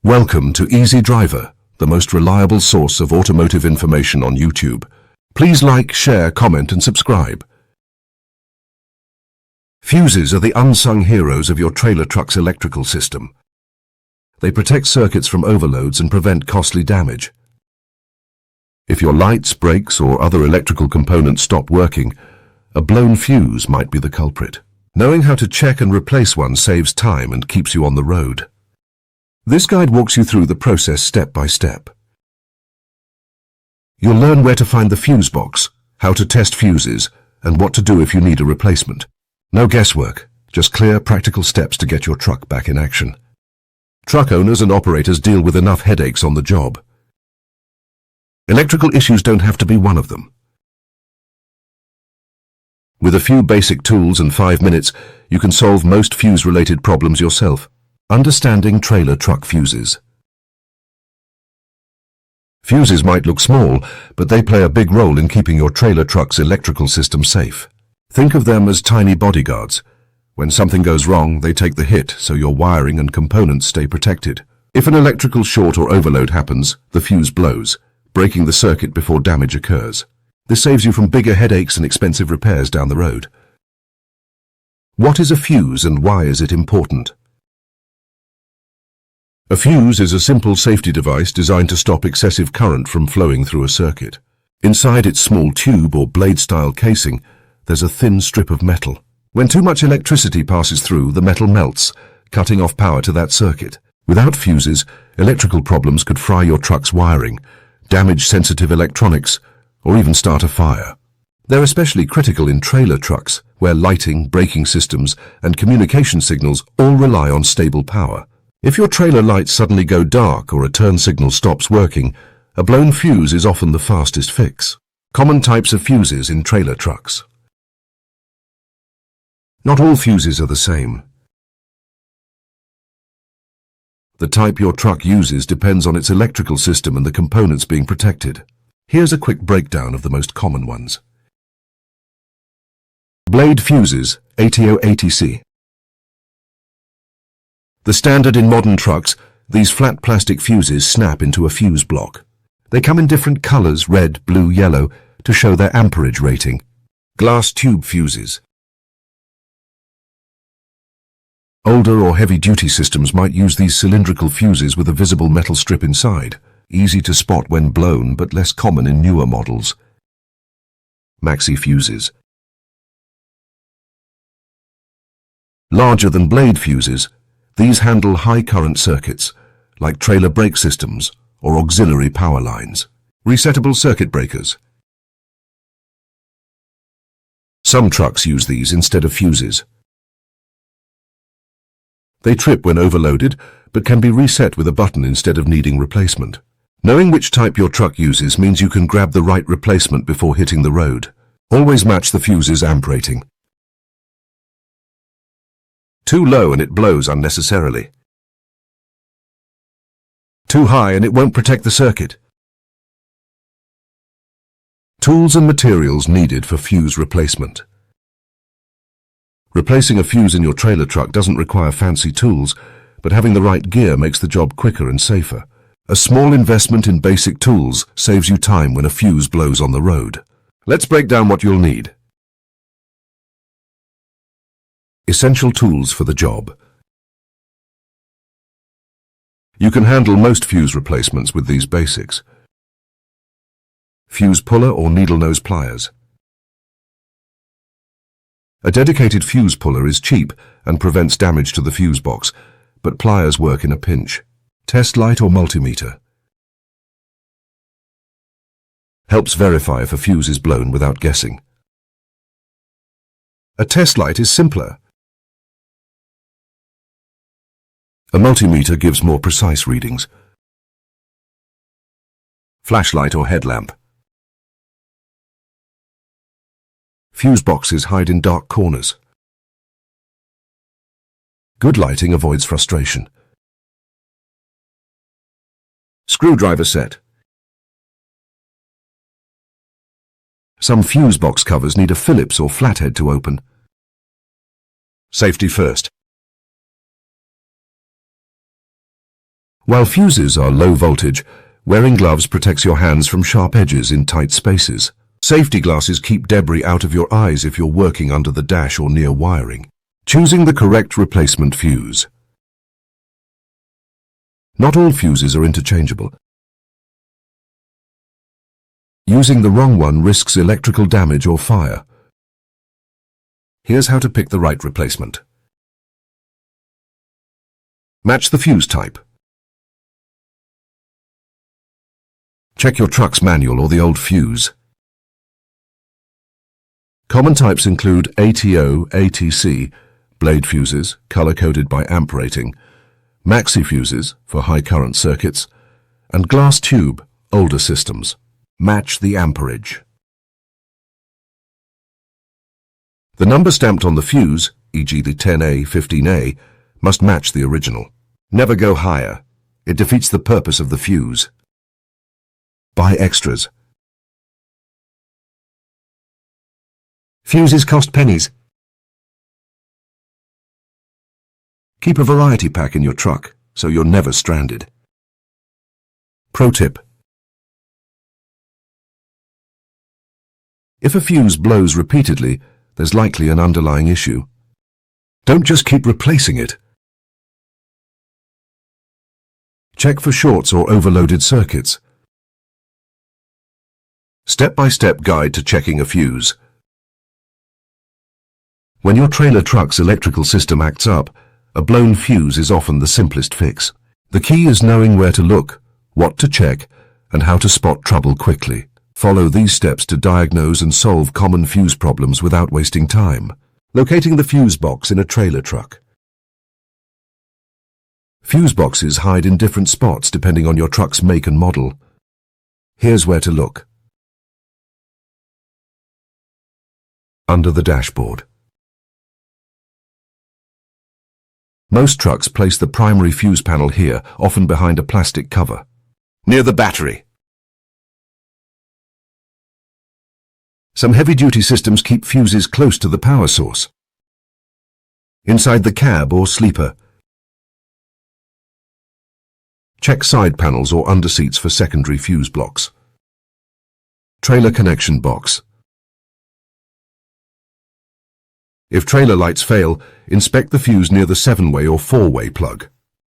Welcome to Easy Driver, the most reliable source of automotive information on YouTube. Please like, share, comment and subscribe. Fuses are the unsung heroes of your trailer truck's electrical system. They protect circuits from overloads and prevent costly damage. If your lights, brakes or other electrical components stop working, a blown fuse might be the culprit. Knowing how to check and replace one saves time and keeps you on the road. This guide walks you through the process step by step. You'll learn where to find the fuse box, how to test fuses, and what to do if you need a replacement. No guesswork, just clear, practical steps to get your truck back in action. Truck owners and operators deal with enough headaches on the job. Electrical issues don't have to be one of them. With a few basic tools and 5 minutes, you can solve most fuse-related problems yourself. Understanding trailer truck fuses. Fuses might look small, but they play a big role in keeping your trailer truck's electrical system safe. Think of them as tiny bodyguards. When something goes wrong, they take the hit so your wiring and components stay protected. If an electrical short or overload happens, the fuse blows, breaking the circuit before damage occurs. This saves you from bigger headaches and expensive repairs down the road. What is a fuse and why is it important? A fuse is a simple safety device designed to stop excessive current from flowing through a circuit. Inside its small tube or blade-style casing, there's a thin strip of metal. When too much electricity passes through, the metal melts, cutting off power to that circuit. Without fuses, electrical problems could fry your truck's wiring, damage sensitive electronics, or even start a fire. They're especially critical in trailer trucks, where lighting, braking systems, and communication signals all rely on stable power. If your trailer lights suddenly go dark or a turn signal stops working, a blown fuse is often the fastest fix. Common types of fuses in trailer trucks. Not all fuses are the same. The type your truck uses depends on its electrical system and the components being protected. Here's a quick breakdown of the most common ones. Blade fuses, ATO-ATC. The standard in modern trucks, these flat plastic fuses snap into a fuse block. They come in different colors, red, blue, yellow, to show their amperage rating. Glass tube fuses. Older or heavy-duty systems might use these cylindrical fuses with a visible metal strip inside, easy to spot when blown but less common in newer models. Maxi fuses. Larger than blade fuses, these handle high-current circuits, like trailer brake systems or auxiliary power lines. Resettable circuit breakers. Some trucks use these instead of fuses. They trip when overloaded, but can be reset with a button instead of needing replacement. Knowing which type your truck uses means you can grab the right replacement before hitting the road. Always match the fuse's amp rating. Too low and it blows unnecessarily. Too high and it won't protect the circuit. Tools and materials needed for fuse replacement. Replacing a fuse in your trailer truck doesn't require fancy tools, but having the right gear makes the job quicker and safer. A small investment in basic tools saves you time when a fuse blows on the road. Let's break down what you'll need. Essential tools for the job. You can handle most fuse replacements with these basics. Fuse puller or needle nose pliers. A dedicated fuse puller is cheap and prevents damage to the fuse box, but pliers work in a pinch. Test light or multimeter. Helps verify if a fuse is blown without guessing. A test light is simpler. A multimeter gives more precise readings. Flashlight or headlamp. Fuse boxes hide in dark corners. Good lighting avoids frustration. Screwdriver set. Some fuse box covers need a Phillips or flathead to open. Safety first. While fuses are low voltage, wearing gloves protects your hands from sharp edges in tight spaces. Safety glasses keep debris out of your eyes if you're working under the dash or near wiring. Choosing the correct replacement fuse. Not all fuses are interchangeable. Using the wrong one risks electrical damage or fire. Here's how to pick the right replacement. Match the fuse type. Check your truck's manual or the old fuse. Common types include ATO, ATC, blade fuses, color-coded by amp rating, maxi fuses for high current circuits, and glass tube, older systems. Match the amperage. The number stamped on the fuse, e.g. the 10A, 15A, must match the original. Never go higher. It defeats the purpose of the fuse. Buy extras. Fuses cost pennies. Keep a variety pack in your truck so you're never stranded. Pro tip. If a fuse blows repeatedly, there's likely an underlying issue. Don't just keep replacing it. Check for shorts or overloaded circuits. Step-by-step guide to checking a fuse. When your trailer truck's electrical system acts up, a blown fuse is often the simplest fix. The key is knowing where to look, what to check, and how to spot trouble quickly. Follow these steps to diagnose and solve common fuse problems without wasting time. Locating the fuse box in a trailer truck. Fuse boxes hide in different spots depending on your truck's make and model. Here's where to look. Under the dashboard. Most trucks place the primary fuse panel here, often behind a plastic cover. Near the battery. Some heavy-duty systems keep fuses close to the power source. Inside the cab or sleeper. Check side panels or underseats for secondary fuse blocks. Trailer connection box. If trailer lights fail, inspect the fuse near the 7-way or 4-way plug.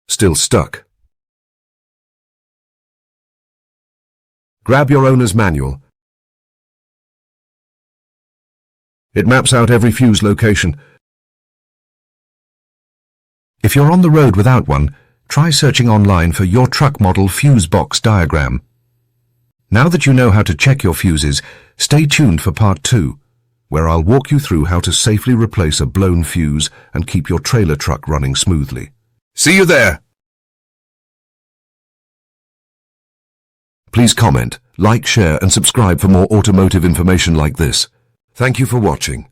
Still stuck? Grab your owner's manual. It maps out every fuse location. If you're on the road without one, try searching online for your truck model fuse box diagram. Now that you know how to check your fuses, stay tuned for part 2, where I'll walk you through how to safely replace a blown fuse and keep your trailer truck running smoothly. See you there! Please comment, like, share and subscribe for more automotive information like this. Thank you for watching.